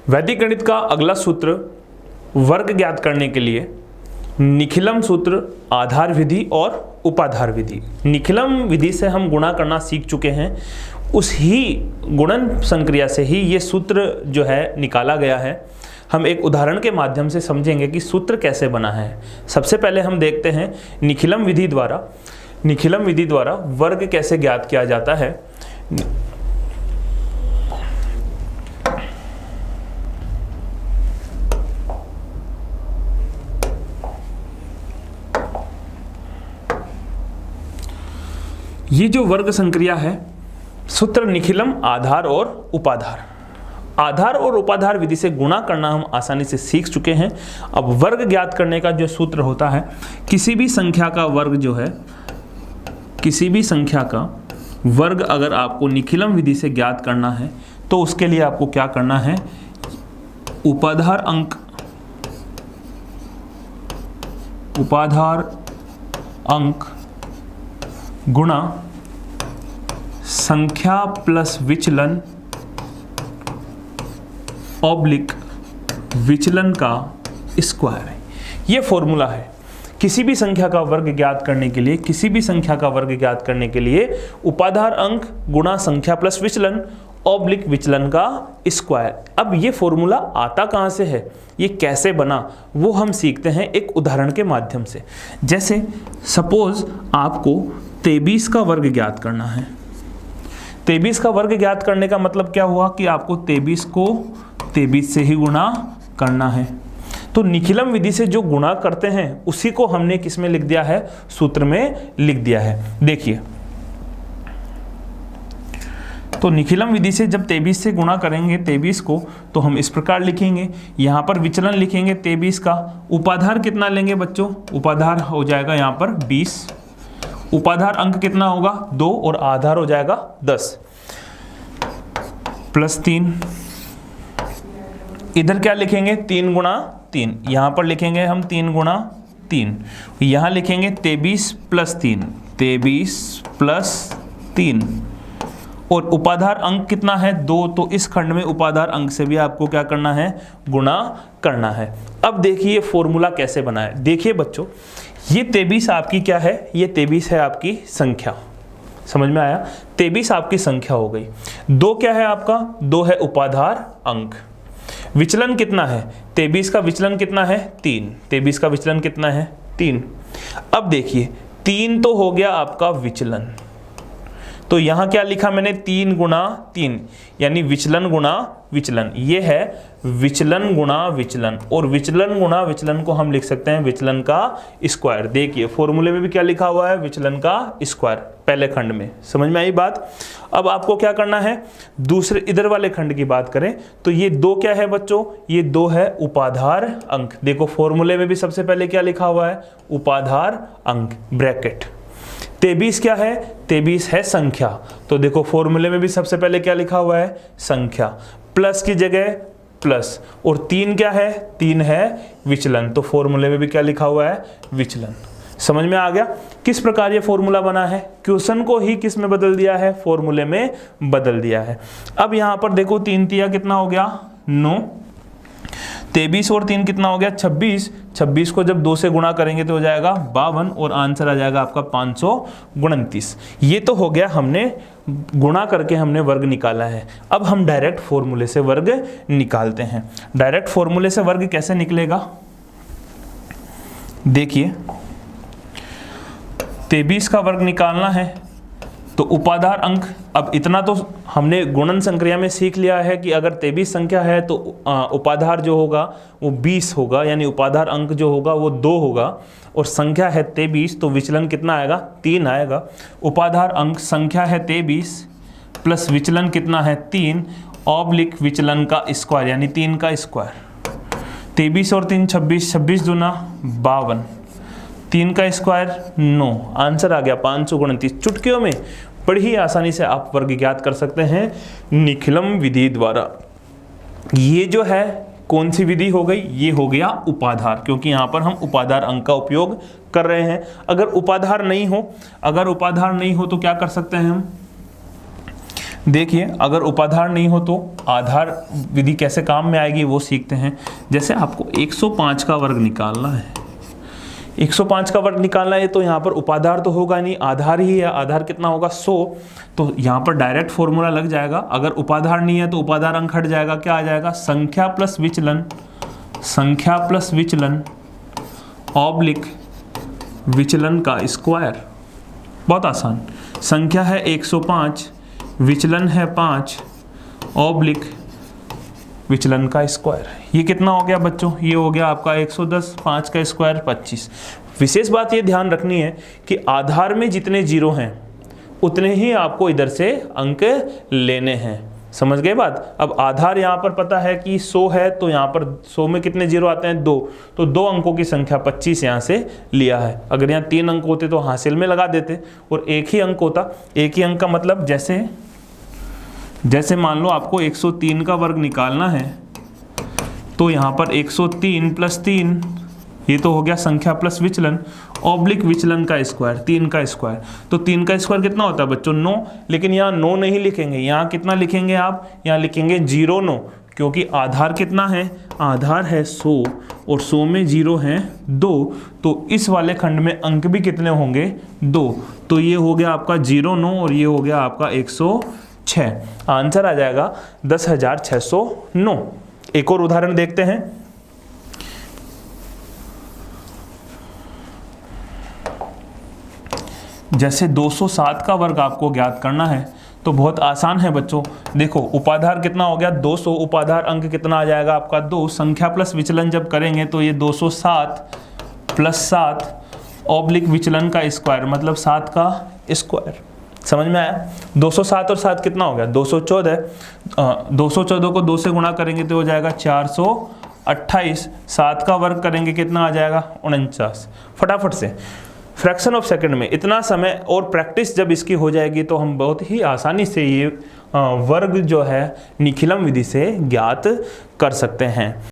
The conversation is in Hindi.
वैदिक गणित का अगला सूत्र वर्ग ज्ञात करने के लिए निखिलम सूत्र, आधार विधि और उपाधार विधि। निखिलम विधि से हम गुणा करना सीख चुके हैं, उस ही गुणन संक्रिया से ही ये सूत्र जो है निकाला गया है। हम एक उदाहरण के माध्यम से समझेंगे कि सूत्र कैसे बना है। सबसे पहले हम देखते हैं निखिलम विधि द्वारा वर्ग कैसे ज्ञात किया जाता है। ये जो वर्ग संक्रिया है, सूत्र निखिलम, आधार और उपाधार। आधार और उपाधार विधि से गुणा करना हम आसानी से सीख चुके हैं। अब वर्ग ज्ञात करने का जो सूत्र होता है, किसी भी संख्या का वर्ग जो है, किसी भी संख्या का वर्ग अगर आपको निखिलम विधि से ज्ञात करना है तो उसके लिए आपको क्या करना है, उपाधार अंक गुणा संख्या प्लस विचलन ऑब्लिक विचलन का स्क्वायर है। ये फॉर्मूला है किसी भी संख्या का वर्ग ज्ञात करने के लिए। किसी भी संख्या का वर्ग ज्ञात करने के लिए उपाधार अंक गुणा संख्या प्लस विचलन ऑब्लिक विचलन का स्क्वायर। अब ये फॉर्मूला आता कहाँ से है, ये कैसे बना, वो हम सीखते हैं एक उदाहरण के माध्यम से। जैसे सपोज आपको 23 का वर्ग ज्ञात करना है। 23 का वर्ग ज्ञात करने का मतलब क्या हुआ कि आपको 23 को 23 से ही गुणा करना है। तो निखिलम विधि से जो गुणा करते हैं उसी को हमने किस में लिख दिया है, सूत्र में लिख दिया है। देखिए, तो निखिलम विधि से जब 23 से गुणा करेंगे 23 को, तो हम इस प्रकार लिखेंगे। यहाँ पर विचलन लिखेंगे 23 का। उपाधार कितना लेंगे बच्चों, उपाधार हो जाएगा यहाँ पर 20। उपाधार अंक कितना होगा 2 और आधार हो जाएगा 10 प्लस 3। इधर क्या लिखेंगे 3 गुणा 3, यहाँ पर लिखेंगे हम 3 गुणा 3। यहाँ लिखेंगे 23 प्लस 3, 23 प्लस 3। और उपाधार अंक कितना है 2, तो इस खंड में उपाधार अंक से भी आपको क्या करना है, गुणा करना है। अब देखिए फॉर्मूला कैसे बना है। देखिए बच्चों, ये 23 आपकी क्या है, ये 23 है आपकी संख्या। समझ में आया, 23 आपकी संख्या हो गई। 2 क्या है आपका, 2 है उपाधार अंक। विचलन कितना है, 23 का विचलन कितना है 3। 23 का विचलन कितना है 3। अब देखिए 3 तो हो गया आपका विचलन, तो यहां क्या लिखा मैंने 3 गुणा 3, यानी विचलन गुणा विचलन। ये है विचलन गुणा विचलन, और विचलन गुणा विचलन को हम लिख सकते हैं विचलन का स्क्वायर। देखिए फॉर्मूले में भी क्या लिखा हुआ है, विचलन का स्क्वायर, पहले खंड में। समझ में आई बात। अब आपको क्या करना है, दूसरे इधर वाले खंड की बात करें तो ये 2 क्या है बच्चों, ये 2 है उपाधार अंक। देखो फॉर्मूले में भी सबसे पहले क्या लिखा हुआ है, उपाधार अंक ब्रैकेट। 23 क्या है, 23 है संख्या, तो देखो फॉर्मूले में भी सबसे पहले क्या लिखा हुआ है, संख्या। प्लस की जगह प्लस, और 3 क्या है, 3 है विचलन, तो फॉर्मूले में भी क्या लिखा हुआ है, विचलन। समझ में आ गया किस प्रकार ये फॉर्मूला बना है। क्वेश्चन को ही किस में बदल दिया है, फॉर्मूले में बदल दिया है। अब यहां पर देखो 3 तिया कितना हो गया 9, 23 और 3 कितना हो गया 26। 26 को जब 2 से गुणा करेंगे तो हो जाएगा 52, और आंसर आ जाएगा आपका 529। ये तो हो गया, हमने गुणा करके हमने वर्ग निकाला है। अब हम डायरेक्ट फॉर्मूले से वर्ग निकालते हैं। डायरेक्ट फॉर्मूले से वर्ग कैसे निकलेगा, देखिए 23 का वर्ग निकालना है तो उपाधार अंक, अब इतना तो हमने गुणन संक्रिया में सीख लिया है कि अगर 23 संख्या है तो उपाधार जो होगा वो 20 होगा, यानी उपाधार अंक जो होगा वो 2 होगा, और संख्या है 23 तो विचलन कितना आएगा 3 आएगा। उपाधार अंक संख्या है 23 प्लस विचलन कितना है 3 ऑब्लिक विचलन का स्क्वायर, यानी 3 का स्क्वायर। 23 और 3 26, 26 दूना 52, 3 का स्क्वायर 9, आंसर आ गया 529। चुटकियों में बड़ी ही आसानी से आप वर्ग ज्ञात कर सकते हैं निखिलम विधि द्वारा। ये जो है कौन सी विधि हो गई, ये हो गया उपाधार, क्योंकि यहाँ पर हम उपाधार अंक का उपयोग कर रहे हैं। अगर उपाधार नहीं हो तो क्या कर सकते हैं हम, देखिए अगर उपाधार नहीं हो तो आधार विधि कैसे काम में आएगी वो सीखते हैं। जैसे आपको 105 का वर्ग निकालना है, 105 का वर्ग निकालना है, तो यहाँ पर उपाधार तो होगा नहीं, आधार ही है। आधार कितना होगा 100, तो यहाँ पर डायरेक्ट फॉर्मूला लग जाएगा। अगर उपाधार नहीं है तो उपाधार अंक हट जाएगा, क्या आ जाएगा, संख्या प्लस विचलन, संख्या प्लस विचलन ऑब्लिक विचलन का स्क्वायर। बहुत आसान, संख्या है 105, विचलन है 5, ऑब्लिक विचलन का स्क्वायर। ये कितना हो गया बच्चों, ये हो गया आपका 110, 5 का स्क्वायर 25। विशेष बात ये ध्यान रखनी है कि आधार में जितने जीरो हैं उतने ही आपको इधर से अंक लेने हैं। समझ गए बात। अब आधार यहाँ पर पता है कि 100 है, तो यहाँ पर 100 में कितने जीरो आते हैं, 2, तो 2 अंकों की संख्या 25 यहाँ से लिया है। अगर यहाँ 3 अंक होते तो हासिल में लगा देते और एक ही अंक होता। एक ही अंक का मतलब जैसे मान लो आपको 103 का वर्ग निकालना है, तो यहाँ पर 103 प्लस 3, ये तो हो गया संख्या प्लस विचलन ऑब्लिक विचलन का स्क्वायर, 3 का स्क्वायर। तो 3 का स्क्वायर कितना होता है बच्चों, 9। लेकिन यहाँ 9 नहीं लिखेंगे, यहाँ कितना लिखेंगे आप, यहाँ लिखेंगे 0,9, क्योंकि आधार कितना है, आधार है 100 और 100 में जीरो हैं 2, तो इस वाले खंड में अंक भी कितने होंगे, 2। तो ये हो गया आपका 0,9 और ये हो गया आपका 106। आंसर आ जाएगा 10,609। एक और उदाहरण देखते हैं। जैसे 207 का वर्ग आपको ज्ञात करना है, तो बहुत आसान है बच्चों। देखो उपाधार कितना हो गया 200, उपाधार अंक कितना आ जाएगा आपका 2, संख्या प्लस विचलन जब करेंगे तो ये 207 प्लस 7 ऑब्लिक विचलन का स्क्वायर, मतलब 7 का स्क्वायर। समझ में आया। 207 और 7 कितना हो गया 214। 214 को 2 से गुणा करेंगे तो हो जाएगा 428। 7 का वर्ग करेंगे कितना आ जाएगा 49। फटाफट से फ्रैक्शन ऑफ सेकंड में इतना समय और प्रैक्टिस जब इसकी हो जाएगी तो हम बहुत ही आसानी से ये वर्ग जो है निखिलम विधि से ज्ञात कर सकते हैं।